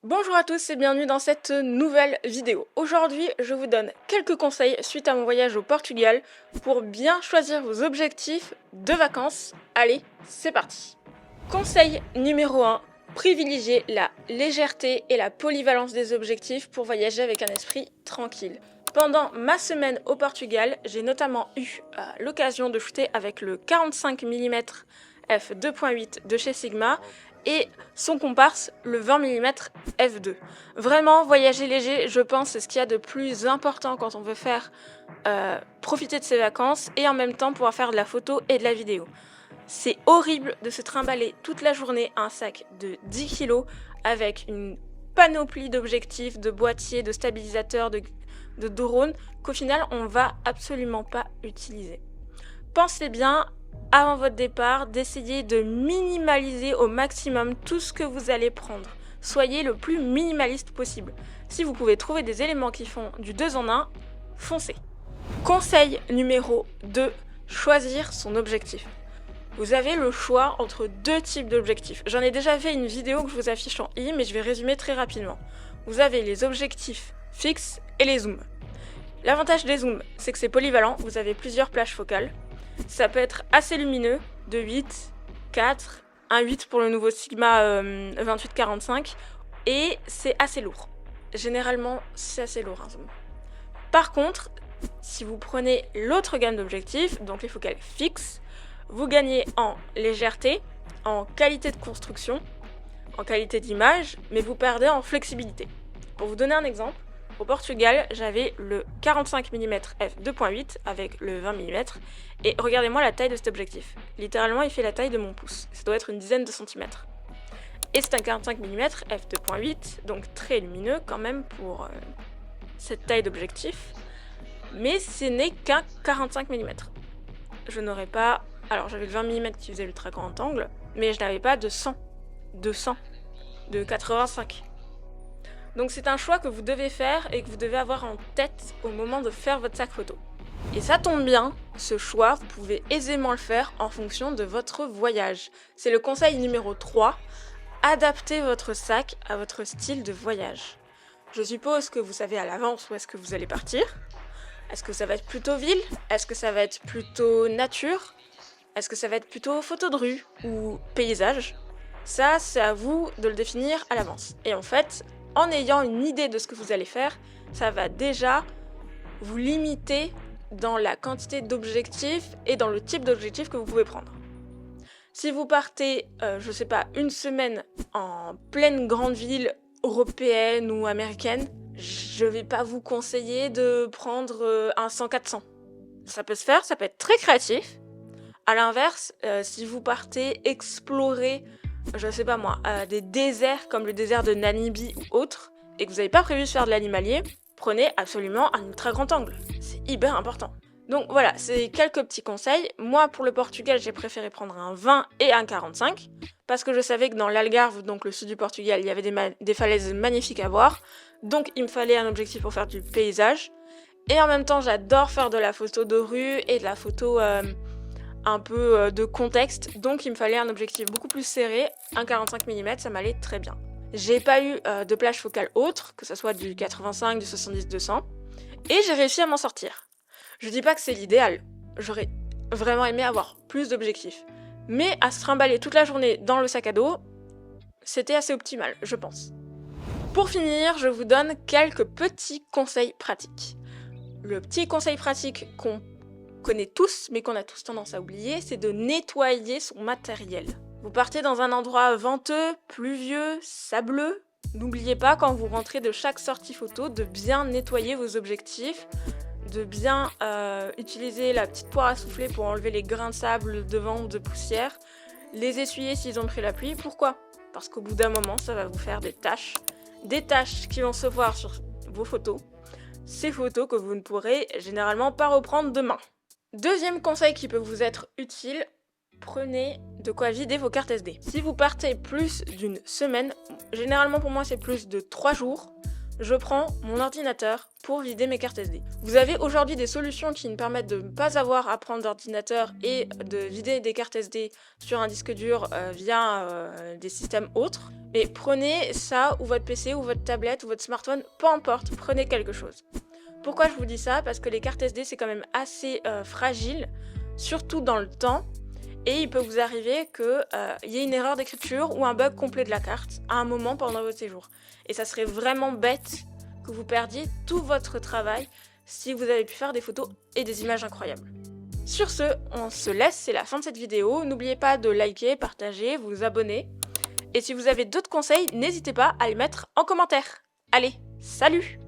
Bonjour à tous et bienvenue dans cette nouvelle vidéo. Aujourd'hui, je vous donne quelques conseils suite à mon voyage au Portugal pour bien choisir vos objectifs de vacances. Allez, c'est parti. Conseil numéro 1, privilégiez la légèreté et la polyvalence des objectifs pour voyager avec un esprit tranquille. Pendant ma semaine au Portugal, j'ai notamment eu l'occasion de shooter avec le 45 mm f2.8 de chez Sigma et son comparse, le 20 mm f2. Vraiment, voyager léger, je pense, c'est ce qu'il y a de plus important quand on veut faire profiter de ses vacances et en même temps pouvoir faire de la photo et de la vidéo. C'est horrible de se trimballer toute la journée un sac de 10 kg avec une panoplie d'objectifs, de boîtiers, de stabilisateurs, de drones qu'au final on va absolument pas utiliser. Pensez bien avant votre départ d'essayer de minimaliser au maximum tout ce que vous allez prendre. Soyez le plus minimaliste possible. Si vous pouvez trouver des éléments qui font du 2 en 1, foncez. Conseil numéro 2, choisir son objectif. Vous avez le choix entre deux types d'objectifs. J'en ai déjà fait une vidéo que je vous affiche en i, mais je vais résumer très rapidement. Vous avez les objectifs fixes et les zooms. L'avantage des zooms, c'est que c'est polyvalent, vous avez plusieurs plages focales. Ça peut être assez lumineux, de 8, 4, 1,8 pour le nouveau Sigma 28-45, et c'est assez lourd. Généralement, c'est assez lourd un zoom. Par contre, si vous prenez l'autre gamme d'objectifs, donc les focales fixes, vous gagnez en légèreté, en qualité de construction, en qualité d'image, mais vous perdez en flexibilité. Pour vous donner un exemple, au Portugal, j'avais le 45 mm f2.8 avec le 20 mm, et regardez-moi la taille de cet objectif. Littéralement, il fait la taille de mon pouce. Ça doit être une dizaine de centimètres. Et c'est un 45 mm f2.8, donc très lumineux quand même pour cette taille d'objectif. Mais ce n'est qu'un 45 mm. Je n'aurais pas... Alors j'avais le 20 mm qui faisait l'ultra grand angle, mais je n'avais pas de 100, de 85. Donc c'est un choix que vous devez faire et que vous devez avoir en tête au moment de faire votre sac photo. Et ça tombe bien, ce choix, vous pouvez aisément le faire en fonction de votre voyage. C'est le conseil numéro 3, adaptez votre sac à votre style de voyage. Je suppose que vous savez à l'avance où est-ce que vous allez partir. Est-ce que ça va être plutôt ville? Est-ce que ça va être plutôt nature? Est-ce que ça va être plutôt photo de rue ou paysage? Ça, c'est à vous de le définir à l'avance. Et en fait, en ayant une idée de ce que vous allez faire, ça va déjà vous limiter dans la quantité d'objectifs et dans le type d'objectif que vous pouvez prendre. Si vous partez, je sais pas, une semaine en pleine grande ville européenne ou américaine, je vais pas vous conseiller de prendre un 100-400. Ça peut se faire, ça peut être très créatif. À l'inverse, si vous partez explorer, je sais pas moi, des déserts comme le désert de Namibie ou autre, et que vous n'avez pas prévu de faire de l'animalier, prenez absolument un ultra grand angle. C'est hyper important. Donc voilà, c'est quelques petits conseils. Moi, pour le Portugal, j'ai préféré prendre un 20 et un 45, parce que je savais que dans l'Algarve, donc le sud du Portugal, il y avait des falaises magnifiques à voir. Donc il me fallait un objectif pour faire du paysage. Et en même temps, j'adore faire de la photo de rue et de la photo un peu de contexte. Donc il me fallait un objectif beaucoup plus serré. Un 45 mm, ça m'allait très bien. J'ai pas eu de plage focale autre, que ce soit du 85, du 70-200. Et j'ai réussi à m'en sortir. Je dis pas que c'est l'idéal. J'aurais vraiment aimé avoir plus d'objectifs. Mais à se trimballer toute la journée dans le sac à dos, c'était assez optimal, je pense. Pour finir, je vous donne quelques petits conseils pratiques. Le petit conseil pratique qu'on connaît tous, mais qu'on a tous tendance à oublier, c'est de nettoyer son matériel. Vous partez dans un endroit venteux, pluvieux, sableux. N'oubliez pas, quand vous rentrez de chaque sortie photo, de bien nettoyer vos objectifs, de bien utiliser la petite poire à souffler pour enlever les grains de sable, de vent ou de poussière, les essuyer s'ils ont pris la pluie. Pourquoi? Parce qu'au bout d'un moment, ça va vous faire des taches qui vont se voir sur vos photos, ces photos que vous ne pourrez généralement pas reprendre demain. Deuxième conseil qui peut vous être utile, prenez de quoi vider vos cartes SD. Si vous partez plus d'une semaine, généralement pour moi c'est plus de 3 jours, je prends mon ordinateur pour vider mes cartes SD. Vous avez aujourd'hui des solutions qui me permettent de ne pas avoir à prendre d'ordinateur et de vider des cartes SD sur un disque dur via des systèmes autres. Mais prenez ça, ou votre PC, ou votre tablette, ou votre smartphone, peu importe, prenez quelque chose. Pourquoi je vous dis ça? Parce que les cartes SD, c'est quand même assez fragile, surtout dans le temps. Et il peut vous arriver qu'il y ait une erreur d'écriture ou un bug complet de la carte à un moment pendant votre séjour. Et ça serait vraiment bête que vous perdiez tout votre travail si vous avez pu faire des photos et des images incroyables. Sur ce, on se laisse, c'est la fin de cette vidéo. N'oubliez pas de liker, partager, vous abonner. Et si vous avez d'autres conseils, n'hésitez pas à les mettre en commentaire. Allez, salut!